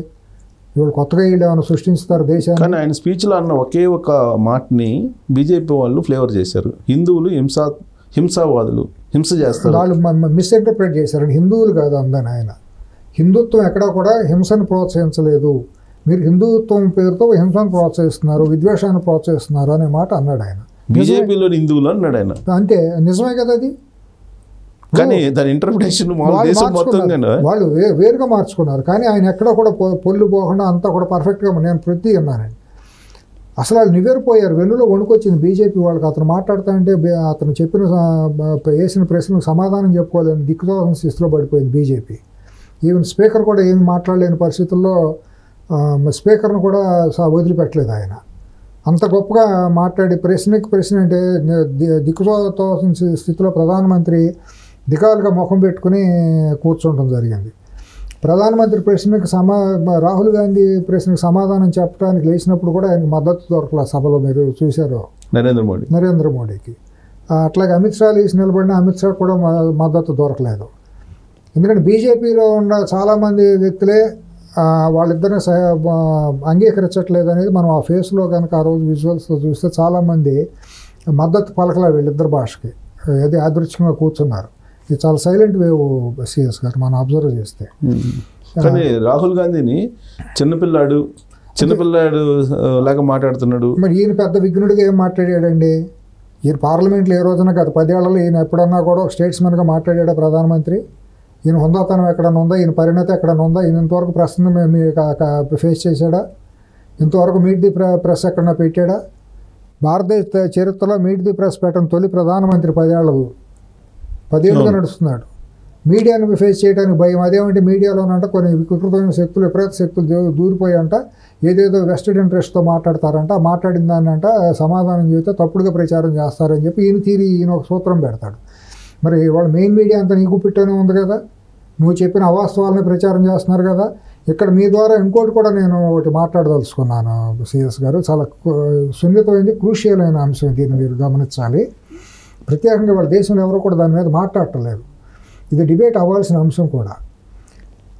వీళ్ళు కొత్తగా వీళ్ళు ఏమైనా సృష్టిస్తారు దేశాన్ని? కానీ ఆయన స్పీచ్లో అన్న ఒకే ఒక మాటని బీజేపీ వాళ్ళు ఫ్లేవర్ చేశారు, హిందువులు హింసావాదులు, హింస చేస్తారు. వాళ్ళు మిస్ఇంటర్ప్రిట్ చేశారండి. హిందువులు కాదు అందని ఆయన. హిందుత్వం ఎక్కడా కూడా హింసను ప్రోత్సహించలేదు, మీరు హిందుత్వం పేరుతో హింసను ప్రోత్సహిస్తున్నారు, విద్వేషాన్ని ప్రోత్సహిస్తున్నారు అనే మాట అన్నాడు ఆయన. బీజేపీలో హిందువులు అన్నాడు ఆయన. అంతే, నిజమే కదా అది. కానీ దాని ఇంటర్ప్రిటేషన్ వాళ్ళు వేరుగా మార్చుకున్నారు. కానీ ఆయన ఎక్కడ కూడా పొల్లు పోకుండా అంతా కూడా పర్ఫెక్ట్గా నేను ప్రతి అన్నానండి. అసలు వాళ్ళు నివేరిపోయారు, వెన్నులో వణుకొచ్చింది బీజేపీ వాళ్ళకి. అతను మాట్లాడుతూ అంటే అతను వేసిన ప్రశ్నకు సమాధానం చెప్పుకోలేని దిక్కుతోసిన స్థితిలో పడిపోయింది బీజేపీ. ఈవెన్ స్పీకర్ కూడా ఏమి మాట్లాడలేని పరిస్థితుల్లో స్పీకర్ను కూడా వదిలిపెట్టలేదు ఆయన. అంత గొప్పగా మాట్లాడి ప్రశ్న అంటే దిక్కుతోసిన స్థితిలో ప్రధానమంత్రి దిగాలుగా ముఖం పెట్టుకుని కూర్చోవడం జరిగింది. ప్రధానమంత్రి ప్రశ్నకు రాహుల్ గాంధీ ప్రశ్నకు సమాధానం చెప్పడానికి లేచినప్పుడు కూడా ఆయనకు మద్దతు దొరకలేదు సభలో. మీరు చూశారు నరేంద్ర మోడీకి. అట్లాగే అమిత్ షా లేచి నిలబడిన అమిత్ షా కూడా మద్దతు దొరకలేదు. ఎందుకంటే బీజేపీలో ఉన్న చాలామంది వ్యక్తులే వాళ్ళిద్దరిని అంగీకరించట్లేదు అనేది మనం ఆ ఫేస్లో కనుక ఆ రోజు విజువల్స్లో చూస్తే చాలామంది మద్దతు పలకలే వీళ్ళిద్దరు భాషకి. అది యాదృచ్ఛికంగా కూర్చున్నారు. ఇది చాలా సైలెంట్ వేవ్ సిఎస్ గారు మనం అబ్జర్వ్ చేస్తే. కానీ రాహుల్ గాంధీని చిన్నపిల్లాడు లాగా మాట్లాడుతున్నాడు. మరి ఈయన పెద్ద విఘ్నుడిగా ఏం మాట్లాడాడండి? ఈయన పార్లమెంట్లో ఏ రోజున గత 10 ఏళ్లలో ఈయన ఎప్పుడన్నా కూడా ఒక స్టేట్స్మెన్గా మాట్లాడాడా ప్రధానమంత్రి? ఈయన హుందాతనం ఎక్కడన్నా ఉందా? ఈయన పరిణతి ఎక్కడన్నా ఉందా? ఈయన ఇంతవరకు ప్రశ్న ఫేస్ చేశాడా? ఇంతవరకు మీట్ ది ప్రెస్ ఎక్కడన్నా పెట్టాడా? భారతదేశ చరిత్రలో మీట్ ది ప్రెస్ పెట్టిన తొలి ప్రధానమంత్రి 10 ఏళ్ళుగా నడుస్తున్నాడు. మీడియాను ఫేస్ చేయడానికి భయం. అదేమంటే మీడియాలోనంట కొన్ని వికృతమైన శక్తులు, విపరీత శక్తులు దూరిపోయంట ఏదేదో వెస్టెడ్ ఇంట్రెస్ట్తో మాట్లాడతారంట. మాట్లాడిన దాన్ని అంట సమాధానం చెబితే తప్పుడుగా ప్రచారం చేస్తారని చెప్పి ఈయన ఒక సూత్రం పెడతాడు. మరి వాళ్ళ మెయిన్ మీడియా అంతా నీకు పెట్టనే ఉంది కదా, నువ్వు చెప్పిన అవాస్తవాలని ప్రచారం చేస్తున్నారు కదా. ఇక్కడ మీ ద్వారా ఇంకోటి కూడా నేను ఒకటి మాట్లాడదలుచుకున్నాను సిఎస్ గారు. చాలా సున్నితమైనది, క్రూషియల్ అయిన అంశం. దీన్ని మీరు గమనించాలి. ప్రత్యేకంగా వాళ్ళ దేశంలో ఎవరో కూడా దాని మీద మాట్లాడటలేదు. ఇది డిబేట్ అవ్వాల్సిన అంశం కూడా.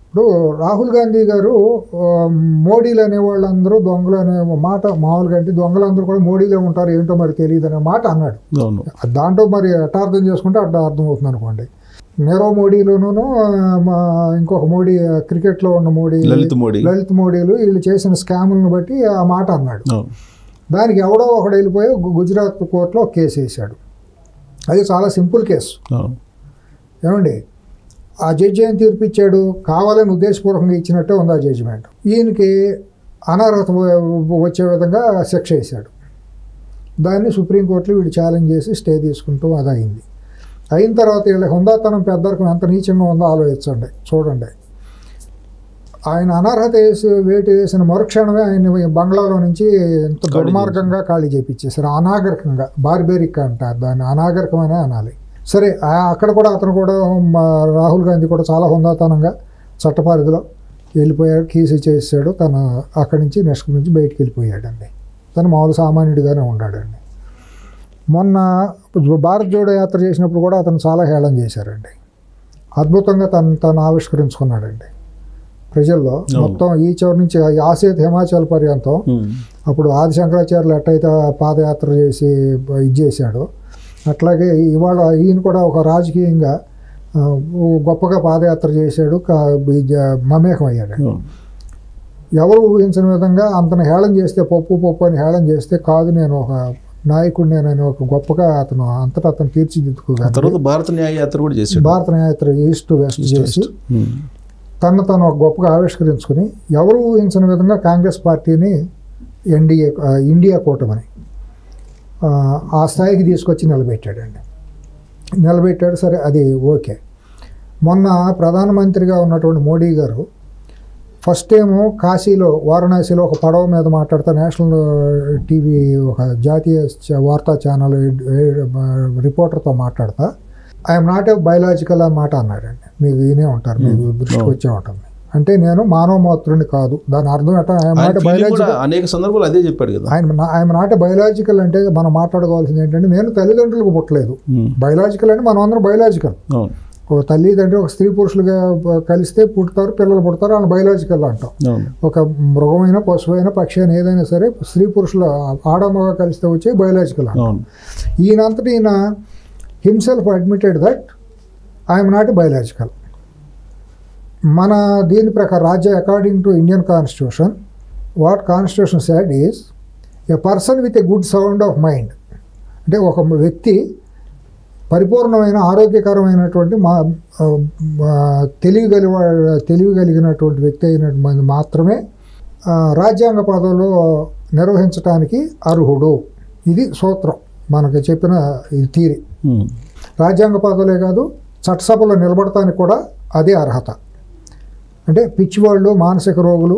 ఇప్పుడు రాహుల్ గాంధీ గారు మోడీలు అనేవాళ్ళందరూ దొంగలు అనే మాట మామూలుగా అంటే దొంగలందరూ కూడా మోడీలో ఉంటారు ఏంటో మరి తెలియదు అనే మాట అన్నాడు. దాంట్లో మరి ఎట్లా అర్థం చేసుకుంటే అట్లా అర్థమవుతుంది అనుకోండి. నీరవ్ మోడీలోనూ ఇంకొక మోడీ క్రికెట్లో ఉన్న లలిత్ మోడీలు వీళ్ళు చేసిన స్కాములను బట్టి ఆ మాట అన్నాడు. దానికి ఎవడో ఒకడు వెళ్ళిపోయి గుజరాత్ కోర్టులో కేసు వేశాడు. అది చాలా సింపుల్ కేసు. ఏమండి, ఆ జడ్జి ఏం తీర్పు ఇచ్చాడు? కావాలని ఉద్దేశపూర్వకంగా ఇచ్చినట్టే ఉంది ఆ జడ్జిమెంట్. ఈయనకి అనర్హత వచ్చే విధంగా శిక్ష వేశాడు. దాన్ని సుప్రీంకోర్టులో వీడు ఛాలెంజ్ చేసి స్టే తీసుకుంటూ అది అయింది. అయిన తర్వాత వీళ్ళ హుందాతనం పెద్దరికం ఎంత నీచంగా ఉందో ఆలోచించండి, చూడండి. ఆయన అనర్హత వేటు వేసిన మరుక్షణమే ఆయన బంగ్లాలో నుంచి ఎంత దుర్మార్గంగా ఖాళీ చేయించేశారు. అనాగరికంగా, బార్బేరిక్ అంటారు దాన్ని, అనాగరికమనే అనాలి. సరే, అక్కడ కూడా అతను కూడా రాహుల్ గాంధీ కూడా చాలా హుందాతనంగా చట్టపరిధిలో వెళ్ళిపోయాడు, కీసు చేసాడు. తను అక్కడి నుంచి నెక్స్ట్ నుంచి బయటికి వెళ్ళిపోయాడండి. తను మామూలు సామాన్యుడిగానే ఉన్నాడండి. మొన్న భారత్ జోడో యాత్ర చేసినప్పుడు కూడా అతను చాలా హేళన చేశారండి. అద్భుతంగా తను ఆవిష్కరించుకున్నాడండి ప్రజల్లో. మొత్తం ఈ చివరి నుంచి ఆసేత్ హిమాచల్ పర్యంతం అప్పుడు ఆదిశంకరాచార్యులు ఎట్టయితే పాదయాత్ర చేసి ఇది చేశాడో అట్లాగే ఇవాళ ఈయన కూడా ఒక రాజకీయంగా గొప్పగా పాదయాత్ర చేశాడు, మమేకం అయ్యాడు. ఎవరు ఊహించిన విధంగా అంతను హేళన చేస్తే, పప్పు అని హేళన చేస్తే కాదు నేను ఒక నాయకుడిని నేను ఒక గొప్పగా అతను అంతటా అతను తీర్చిదిద్దుకోగలరు. భారత న్యాయయాత్ర కూడా చేశాడు. భారత న్యాయయాత్ర ఈస్ట్ టు వెస్ట్ చేసి తను ఒక గొప్పగా ఆవిష్కరించుకుని ఎవరు ఊహించిన విధంగా కాంగ్రెస్ పార్టీని ఇండియా కూటమిని ఆ స్థాయికి తీసుకొచ్చి నిలబెట్టాడు. సరే, అది ఓకే. మొన్న ప్రధానమంత్రిగా ఉన్నటువంటి మోడీ గారు ఫస్ట్ టైము కాశీలో, వారణాసిలో ఒక పడవ మీద మాట్లాడుతూ నేషనల్ టీవీ ఒక జాతీయ వార్తా ఛానల్ రిపోర్టర్తో మాట్లాడతా ఐఎమ్ నాట్ ఏ బయలాజికల్ అని మాట అన్నాడండి. మీకు వినే ఉంటారు, మీకు దృష్టికి వచ్చే ఉంటుంది. అంటే నేను మానవ మాతృని కాదు, దాని అర్థం ఎట్లా? అనేక సందర్భాలు అదే చెప్పాడు కదా. ఆయన నాట్ బయలాజికల్ అంటే మనం మాట్లాడుకోవాల్సింది ఏంటంటే నేను తల్లిదండ్రులకు పుట్టలేదు. బయలాజికల్ అంటే మనం అందరం బయలాజికల్. ఒక తల్లిదండ్రులు ఒక స్త్రీ పురుషులుగా కలిస్తే పుడతారు, పిల్లలు పుడతారు, వాళ్ళని బయలాజికల్ అంటాం. ఒక మృగమైన, పశువైన, పక్షి అయినా ఏదైనా సరే స్త్రీ పురుషులు ఆడమగ కలిస్తే వచ్చే బయలాజికల్ అంటాం. ఈయన himself admitted that I'm not biological. మన దీని ప్రకారం according to Indian constitution, what constitution said is a person with a good sound of mind. అంటే ఒక వ్యక్తి పరిపూర్ణమైన ఆరోగ్యకరమైనటువంటి తెలివి కలిగినటువంటి వ్యక్తి అయినటువంటి మాత్రమే రాజ్యాంగ పదవిలో నిర్వహించడానికి అర్హుడు. ఇది సూత్రం మనకు చెప్పిన ఇది థీరీ. రాజ్యాంగ పదవులే కాదు, చట్టసభలో నిలబడటానికి కూడా అదే అర్హత. అంటే పిచ్చివాళ్ళు, మానసిక రోగులు,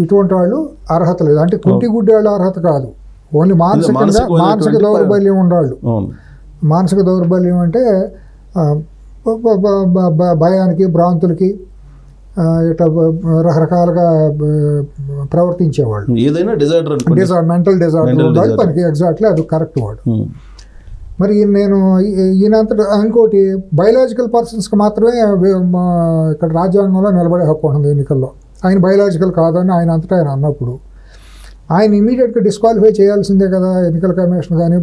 ఇటువంటి వాళ్ళు అర్హత లేదు. అంటే కుంటిగుడ్డి వాళ్ళు అర్హత కాదు, ఓన్లీ మానసిక దౌర్బల్యం ఉండేవాళ్ళు. మానసిక దౌర్బల్యం అంటే భయానికి, భ్రాంతులకి ఇట్లా రకరకాలుగా ప్రవర్తించేవాళ్ళు. ఏదైనా మెంటల్ డిజార్డర్ ఉండాలి పనికి. ఎగ్జాక్ట్లీ అది కరెక్ట్ వాడు. మరి ఈయనంతట ఇంకోటి బయలాజికల్ పర్సన్స్కి మాత్రమే ఇక్కడ రాజ్యాంగంలో నిలబడే హక్కు ఉంటుంది ఎన్నికల్లో. ఆయన బయలాజికల్ కాదని ఆయన అంతటా ఆయన అన్నప్పుడు ఆయన ఇమీడియట్గా డిస్క్వాలిఫై చేయాల్సిందే కదా ఎన్నికల కమిషన్. కానీ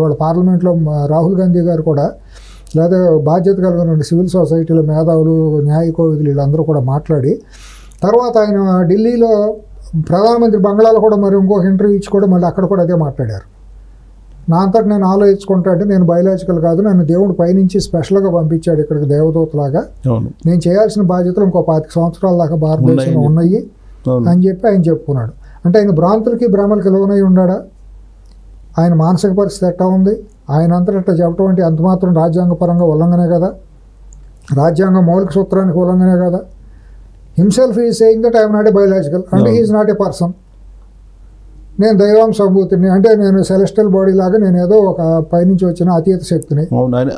వాళ్ళ పార్లమెంట్లో రాహుల్ గాంధీ గారు కూడా, లేదా బాధ్యత కలిగిన సివిల్ సొసైటీలో మేధావులు, న్యాయ కోవిదులు వీళ్ళందరూ కూడా మాట్లాడి తర్వాత ఆయన ఢిల్లీలో ప్రధానమంత్రి బంగ్లాలో కూడా మరి ఇంకొక ఇంటర్వ్యూ ఇచ్చి కూడా మళ్ళీ అక్కడ కూడా అదే మాట్లాడారు. నా అంతటి నేను ఆలోచించుకుంటా అంటే నేను బయలాజికల్ కాదు, నన్ను దేవుడు పైనుంచి స్పెషల్గా పంపించాడు ఇక్కడికి దేవదూతలాగా, నేను చేయాల్సిన బాధ్యతలు ఇంకో 25 సంవత్సరాల దాకా భారతదేశంలో ఉన్నాయి అని చెప్పి ఆయన చెప్పుకున్నాడు. అంటే ఆయన భ్రాంతులకి భ్రమలకి లోనై ఉన్నాడా? ఆయన మానసిక పరిస్థితి ఎట్టా ఉంది? ఆయన అంతటా చెప్పడం అంటే అంత మాత్రం రాజ్యాంగపరంగా ఉల్లంఘనే కదా, రాజ్యాంగ మౌలిక సూత్రానికి ఉల్లంఘనే కదా. Himself is saying that I'm not a biological, అంటే హీఈస్ నాట్ ఏ పర్సన్. నేను దైవాంశ సంభూతిని, అంటే నేను సెలెస్టియల్ బాడీ లాగా నేను ఏదో ఒక పైనుంచి వచ్చిన అతీత శక్తిని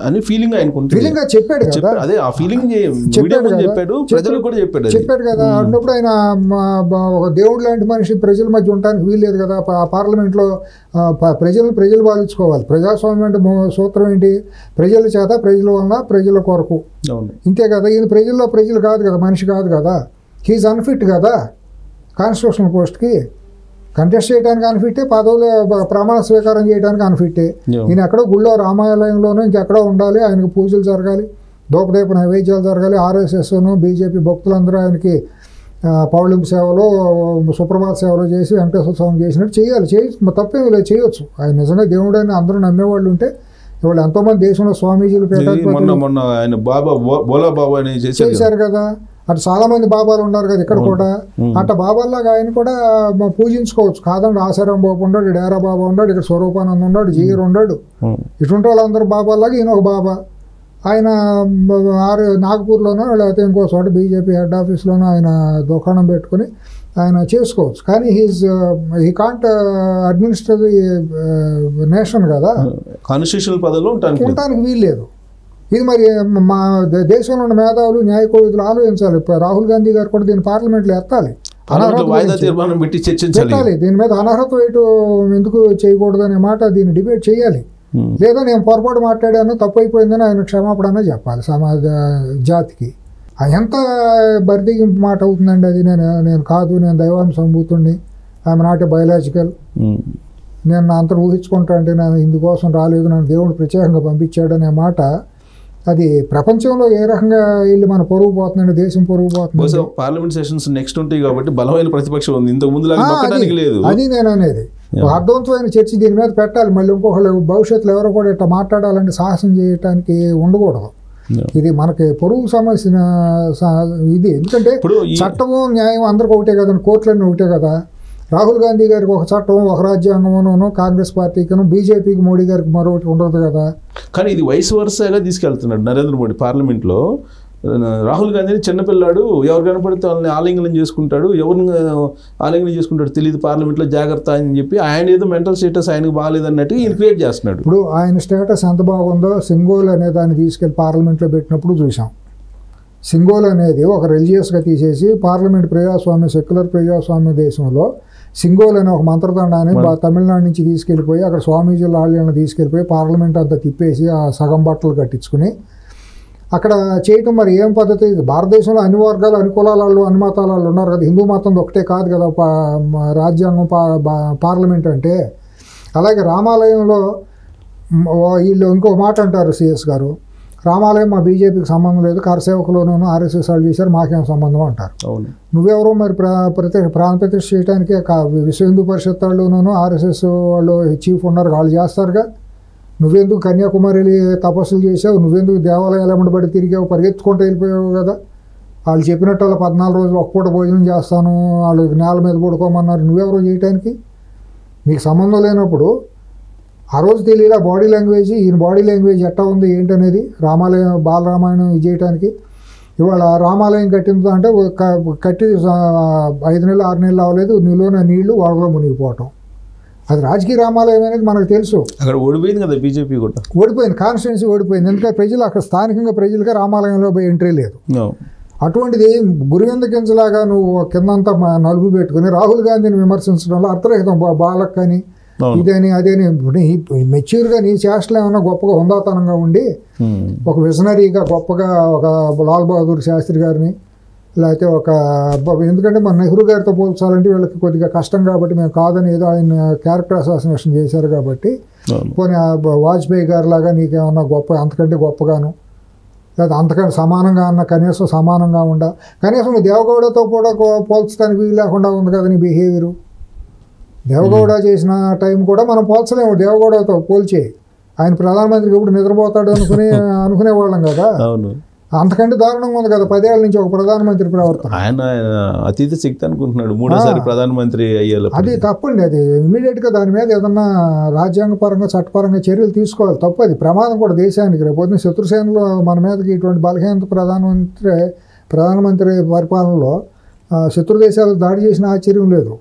అని ఫీలింగ్ ఫీలింగ్ చెప్పాడు కదా. అదే ఆ ఫీలింగ్ చెప్పాడు కదా. అన్నప్పుడు ఆయన ఒక దేవుడు లాంటి మనిషి ప్రజల మధ్య ఉండడానికి వీల్లేదు కదా. పార్లమెంట్లో ప్రజలు పాలించుకోవాలి. ప్రజాస్వామ్యం అంటే సూత్రం ఏంటి? ప్రజల చేత, ప్రజల వలన, ప్రజల కొరకు, ఇంతే కదా. ఈయన ప్రజలు కాదు కదా, మనిషి కాదు కదా. హీఈస్ అన్ఫిట్ కదా కాన్స్టిట్యూషనల్ పోస్ట్కి. కంటెస్ట్ చేయడానికి అన్ఫిట్టే, పదవులు ప్రమాణ స్వీకారం చేయడానికి అన్ఫిట్టే. ఈయన ఎక్కడో గుళ్ళో రామాలయంలోనూ ఇంకెక్కడో ఉండాలి, ఆయనకు పూజలు జరగాలి, దూపదీప నైవేద్యాలు జరగాలి. ఆర్ఎస్ఎస్ను బీజేపీ భక్తులందరూ ఆయనకి పౌళింపు సేవలో, సుప్రభాత సేవలో చేసి వెంకటేశ్వర స్వామి చేసినట్టు చేయాలి. తప్పేమి లేదు, చేయొచ్చు. ఆయన నిజంగా దేవుడని అందరూ నమ్మేవాళ్ళు ఉంటే ఇవాళ ఎంతోమంది దేశంలో స్వామీజీలు చేశారు కదా. అటు చాలామంది బాబాలు ఉన్నారు కదా ఇక్కడ కూడా. అట్లా బాబాల్లాగా ఆయన కూడా పూజించుకోవచ్చు కాదండి. ఆశారాం బాబు ఉన్నాడు, డేరా బాబా ఉన్నాడు, ఇక్కడ స్వరూపానంద ఉన్నాడు, జీర్ ఉన్నాడు. ఇటువంటి వాళ్ళందరూ బాబాల్లాగా ఈయన ఒక బాబా. ఆయన నాగపూర్లోనో లేకపోతే ఇంకో చోట బీజేపీ హెడ్ ఆఫీస్లోనో ఆయన దుకాణం పెట్టుకుని ఆయన చేసుకోవచ్చు. కానీ he can't administer the nation కదా, కాన్స్టిట్యూషనల్ పదవిలో ఉండటానికి వీల్లేదు. ఇది మరి మా దేశంలో ఉన్న మేధావులు, న్యాయ కోవిదులు ఆలోచించాలి. రాహుల్ గాంధీ గారు కూడా దీన్ని పార్లమెంట్లో ఎత్తాలి, పెట్టాలి. దీని మీద అనర్హత వేటు ఎందుకు చేయకూడదు అనే మాట దీన్ని డిబేట్ చేయాలి. లేదా నేను పొరపాటు మాట్లాడాను, తప్పు అయిపోయిందని ఆయన క్షమాపణ చెప్పాలి సమాజ జాతికి. ఎంత బరిదిగింపు మాట అవుతుందండి అది. నేను కాదు, నేను దైవాంశ సంభూతుడిని, ఐఎమ్ నాట్ ఏ బయోలాజికల్, నేను నా అంతా ఊహించుకుంటా అంటే నేను ఇందుకోసం రాలేదు, నన్ను దేవుడు ప్రత్యేకంగా పంపించాడు అనే మాట. అది ప్రపంచంలో ఏ రకంగా వెళ్ళి మన పొరుగు పోతుందండి, దేశం పొరుగు పోతుంది. పార్లమెంట్ సెషన్స్ నెక్స్ట్ ఉంటాయి కాబట్టి బలమైన ప్రతిపక్షం ఉంది, ఇంతకు ముందు లేదు. అది నేను అనేది అర్థవంతమైన చర్చ దీని మీద పెట్టాలి. మళ్ళీ ఇంకొకళ్ళు భవిష్యత్తులో ఎవరో కూడా ఇట్లా మాట్లాడాలంటే సాహసం చేయడానికి ఉండకూడదు. ఇది మనకి పొరుగు సమస్య ఇది. ఎందుకంటే చట్టము న్యాయం అందరికి ఒకటే కదండి, కోర్టులన్నీ ఒకటే కదా. రాహుల్ గాంధీ గారికి ఒక చట్టం, ఒక రాజ్యాంగమును, కాంగ్రెస్ పార్టీకి, బీజేపీకి, మోడీ గారికి మరొకటి ఉండదు కదా. కానీ ఇది వయసు వరుసగా తీసుకెళ్తున్నాడు నరేంద్ర మోడీ. పార్లమెంట్లో రాహుల్ గాంధీని చిన్నపిల్లాడు, ఎవరు కనపడితే వాళ్ళని ఆలింగనం చేసుకుంటాడు, ఎవరిని ఆలింగనం చేసుకుంటాడు తెలియదు, పార్లమెంట్లో జాగ్రత్త అని చెప్పి ఆయన ఏదో మెంటల్ స్టేటస్ ఆయనకు బాగాలేదన్నట్టు ఈయన క్రియేట్ చేస్తున్నాడు. ఇప్పుడు ఆయన స్టేటస్ ఎంత బాగుందో సింగోల్ అనే దాన్ని తీసుకెళ్లి పార్లమెంట్లో పెట్టినప్పుడు చూసాం. సింగోల్ అనేది ఒక రిలీజియస్గా తీసేసి పార్లమెంట్ ప్రజాస్వామ్య, సెక్యులర్ ప్రజాస్వామ్య దేశంలో సింగోల్ అనే ఒక మంత్రదండాన్ని తమిళనాడు నుంచి తీసుకెళ్ళిపోయి అక్కడ స్వామీజీల ఆలయాలను తీసుకెళ్ళిపోయి పార్లమెంట్ అంతా తిప్పేసి ఆ సగం బట్టలు కట్టించుకుని అక్కడ చేయటం మరి ఏం పద్ధతి? భారతదేశంలో అన్ని వర్గాలు, అన్ని కులాల వాళ్ళు, అన్ని మతాల వాళ్ళు ఉన్నారు కదా. హిందూ మతం ఒకటే కాదు కదా రాజ్యాంగం, పార్లమెంట్ అంటే. అలాగే రామాలయంలో వీళ్ళు ఇంకో మాట అంటారు సిఎస్ గారు, రామాలయం మా బీజేపీకి సంబంధం లేదు, కరసేవకులోనూ ఆర్ఎస్ఎస్ వాళ్ళు చేశారు, మాకేం సంబంధం అంటారు. నువ్వెవరో మరి ప్రాణ ప్రతిష్ఠ చేయడానికి విశ్వ హిందూ పరిషత్ వాళ్ళలోనూ ఆర్ఎస్ఎస్ వాళ్ళు చీఫ్ ఉన్నారు, వాళ్ళు చేస్తారుగా. నువ్వెందుకు కన్యాకుమారి తపస్సులు చేసావు, నువ్వెందుకు దేవాలయాలు ఎమ్మడబడి తిరిగావు, పరిగెత్తుకుంటూ వెళ్ళిపోయావు కదా. వాళ్ళు చెప్పినట్టు వాళ్ళు 14 రోజులు ఒక్క పూట భోజనం చేస్తాను, వాళ్ళు నేల మీద పడుకోమన్నారు, నువ్వెవరో చేయటానికి? మీకు సంబంధం లేనప్పుడు ఆ రోజు తెలియదు బాడీ లాంగ్వేజ్, ఈయన బాడీ లాంగ్వేజ్ ఎట్టా ఉంది ఏంటనేది. రామాలయం, బాలరామాయణం ఇది చేయడానికి ఇవాళ రామాలయం కట్టిందో అంటే కట్టి 5 నెలలు 6 నెలలు అవ్వలేదు, నిలువన నీళ్లు వరదలో మునిగిపోవటం. అది రాజకీయ రామాలయం అనేది మనకు తెలుసు. అక్కడ ఓడిపోయింది కదా బీజేపీ కూడా, ఓడిపోయింది, కాన్స్టిట్యున్సీ ఓడిపోయింది. ఎందుకంటే ప్రజలు అక్కడ స్థానికంగా ప్రజలుగా రామాలయంలో ఎంట్రీ లేదు. అటువంటిది గురువిందకించలాగా నువ్వు కిందంతా నలుగు పెట్టుకుని రాహుల్ గాంధీని విమర్శించడంలో అర్థరహితం. బాలక్ అని ఇదేని అదేని మెచ్యూర్గా నీ చేష్టలు ఏమన్నా గొప్పగా హుందాతనంగా ఉండి ఒక విజనరీగా గొప్పగా ఒక లాల్ బహదూర్ శాస్త్రి గారిని లేకపోతే ఒక, ఎందుకంటే మన నెహ్రూ గారితో పోల్చాలంటే వీళ్ళకి కొద్దిగా కష్టం కాబట్టి మేము కాదని ఏదో ఆయన క్యారెక్టర్ అసాసినేషన్ చేశారు కాబట్టి, పోనీ వాజ్పేయి గారి లాగా నీకేమన్నా గొప్ప అంతకంటే గొప్పగాను లేదా అంతకంటే సమానంగా అన్న కనీసం సమానంగా ఉండ, కనీసం దేవగౌడతో కూడా పోల్చడానికి వీలు లేకుండా ఉంది కదా నీ బిహేవియరు. దేవగౌడ చేసిన టైం కూడా మనం పోల్చలేము దేవగౌడతో పోల్చే. ఆయన ప్రధానమంత్రికి ఎప్పుడు నిద్రపోతాడు అనుకునేవాళ్ళం కదా. అంతకంటే దారుణంగా ఉంది కదా 10 ఏళ్ల నుంచి ఒక ప్రధానమంత్రి ప్రవర్తన. ఆయన అతీత శక్తి అనుకుంటున్నాడు, మూడోసారి ప్రధానమంత్రి అయ్యాలి. అది తప్పండి. అది ఇమీడియట్గా దాని మీద ఏదన్నా రాజ్యాంగపరంగా చట్టపరంగా చర్యలు తీసుకోవాలి. తప్పు, అది ప్రమాదం కూడా దేశానికి. రేపొద్దున శత్రుసేనలో మన మీదకి ఇటువంటి బలహీనత ప్రధానమంత్రి పరిపాలనలో శత్రు దేశాలకు దాడి చేసిన ఆశ్చర్యం లేదు.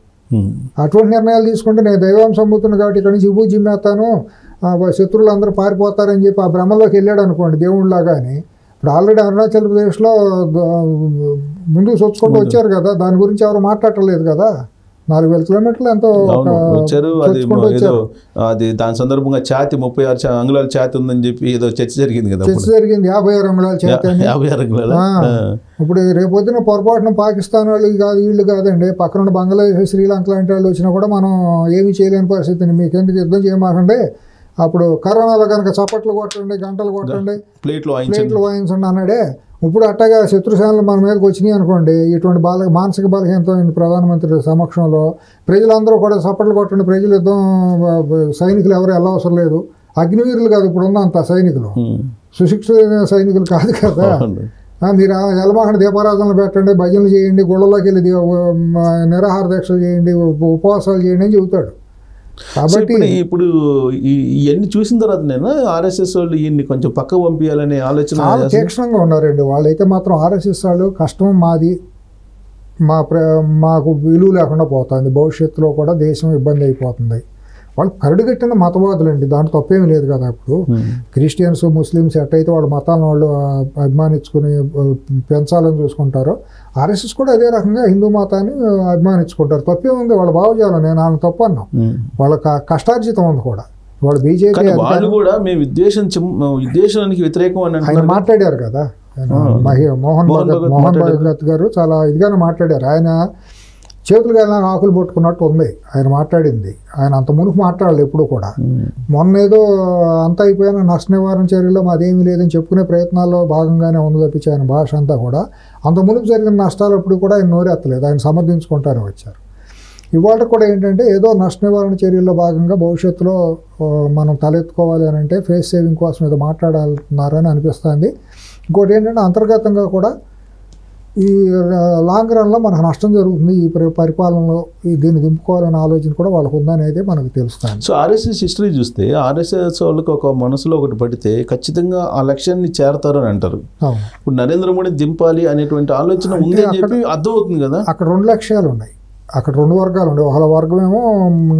అటువంటి నిర్ణయాలు తీసుకుంటే నేను దైవాంశం అమ్ముతున్నాను కాబట్టి ఇక్కడ నుంచి ఇవ్వు జిమ్మేస్తాను, శత్రువులు అందరూ పారిపోతారని చెప్పి ఆ భ్రమలోకి వెళ్ళాడు అనుకోండి దేవుళ్ళలాగా. అని ఇప్పుడు ఆల్రెడీ అరుణాచల్ ప్రదేశ్లో ముందుకు చొచ్చుకుంటూ వచ్చారు కదా, దాని గురించి ఎవరు మాట్లాడలేదు కదా. 4,000 కిలోమీటర్లు ఎంతో వచ్చారు. అది దాని సందర్భంగా ఛాతి 36 అంగుళాల ఛాతి ఉందని చెప్పి ఏదో చర్చ జరిగింది కదా. చర్చ జరిగింది 56 అంగుళాల ఛాతి అని. 56 అంగుళాలు. ఇప్పుడు రేపొద్దున పొరపాటున పాకిస్తాన్ వాళ్ళు కాదు, వీళ్ళు కాదండి, పక్కన బంగ్లాదేశ్, శ్రీలంక లాంటి వాళ్ళు వచ్చినా కూడా మనం ఏమీ చేయలేని పరిస్థితిని. మీకెందుకు యుద్ధం చేయమాకండి, అప్పుడు కరోనాలో కనుక చప్పట్లు కొట్టండి, గంటలు కొట్టండి, ప్లేట్లు వాయించండి అన్నాడే. ఇప్పుడు అట్టగా శత్రుసేనలు మన మీదకి వచ్చినాయి అనుకోండి, ఇటువంటి మానసిక బలహీనమైన ప్రధానమంత్రి సమక్షంలో ప్రజలందరూ కూడా చప్పట్లు కొట్టండి, ప్రజలు యుద్ధం, సైనికులు ఎవరు వెళ్ళవసరం లేదు. అగ్నివీరులు కాదు ఇప్పుడు ఉన్నంత సైనికులు, సుశిక్షిత సైనికులు కాదు కదా. మీరు ఎలమాహన దీపారాధనలు పెట్టండి, భజనలు చేయండి, గుళ్ళలోకి వెళ్ళి నిరాహార దీక్షలు చేయండి, ఉపవాసాలు చేయండి అని చెబుతాడు. కాబట్టి ఇప్పుడు ఇవన్నీ చూసిన తర్వాత నేను ఆర్ఎస్ఎస్ వాళ్ళు ఈయన్ని కొంచెం పక్క పంపించాలనే ఆలోచన చాలా తీక్షణంగా ఉన్నారండి. వాళ్ళైతే మాత్రం ఆర్ఎస్ఎస్ వాళ్ళు కష్టం మాది, మాకు విలువ లేకుండా పోతుంది, భవిష్యత్తులో కూడా దేశం ఇబ్బంది అయిపోతుంది. వాళ్ళు కరడుగట్టిన మతవాదులండి, దాంట్లో తప్పేమీ లేదు కదా. ఇప్పుడు క్రిస్టియన్స్, ముస్లిమ్స్ ఎట్టయితే వాళ్ళ మతాలను వాళ్ళు అభిమానించుకుని పెంచాలని చూసుకుంటారో, ఆర్ఎస్ఎస్ కూడా అదే రకంగా హిందూ మతాన్ని అభిమానించుకుంటారు. తప్పేముంది, వాళ్ళ భావజాలం, నేను ఆయన తప్పు అన్నాం. వాళ్ళ కష్టార్జితం ఉంది కూడా. వాళ్ళు బీజేపీ కూడా మేము విద్వేషానికి వ్యతిరేకం అని ఆయన మాట్లాడారు కదా. మోహన్ భగత్ గారు చాలా ఇదిగానే మాట్లాడారు. ఆయన చేతులు కానీ ఆకులు పట్టుకున్నట్టు ఉంది ఆయన మాట్లాడింది. ఆయన అంత మునుపు మాట్లాడాలి ఎప్పుడు కూడా. మొన్న ఏదో అంత అయిపోయిన నష్ట నివారణ చర్యలో అదేమీ లేదని చెప్పుకునే ప్రయత్నాల్లో భాగంగానే ఉంది తప్పించి ఆయన భాష అంతా కూడా. అంత మునుపు జరిగిన నష్టాలు అప్పుడు కూడా ఆయన నోరెత్తలేదు, ఆయన సమర్థించుకుంటానే వచ్చారు. ఇవాళ కూడా ఏంటంటే ఏదో నష్ట నివారణ చర్యల్లో భాగంగా భవిష్యత్తులో మనం తలెత్తుకోవాలి అని అంటే ఫేస్ సేవింగ్ కోసం ఏదో మాట్లాడాలన్నారని అనిపిస్తుంది. ఇంకోటి ఏంటంటే అంతర్గతంగా కూడా ఈ లాంగ్ రన్లో మనకు నష్టం జరుగుతుంది ఈ పరిపాలనలో, దీన్ని దింపుకోవాలనే ఆలోచన కూడా వాళ్ళకు ఉందని అయితే మనకు తెలుస్తుంది. సో ఆర్ఎస్ఎస్ హిస్టరీ చూస్తే ఆర్ఎస్ఎస్ వాళ్ళకి ఒక మనసులో ఒకటి పడితే ఖచ్చితంగా ఆ లక్ష్యాన్ని చేరతారు అని అంటారు. ఇప్పుడు నరేంద్ర మోడీ దింపాలి అనేటువంటి ఆలోచన ఉంది అని చెప్పి అర్థమవుతుంది కదా. అక్కడ 2 లక్ష్యాలు ఉన్నాయి, అక్కడ 2 వర్గాలు ఉన్నాయి. ఒక వర్గం ఏమో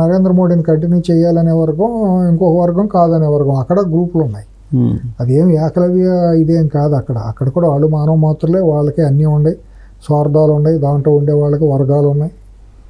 నరేంద్ర మోడీని కంటిన్యూ చేయాలనే వర్గం, ఇంకొక వర్గం కాదనే వర్గం. అక్కడ గ్రూపులు ఉన్నాయి. అదేం ఏకలవ్య ఇదేం కాదు. అక్కడ కూడా వాళ్ళు మానవ మాత్రలే, వాళ్ళకి అన్నీ ఉన్నాయి, స్వార్థాలు ఉన్నాయి, దాంట్లో ఉండే వాళ్ళకి వర్గాలు ఉన్నాయి.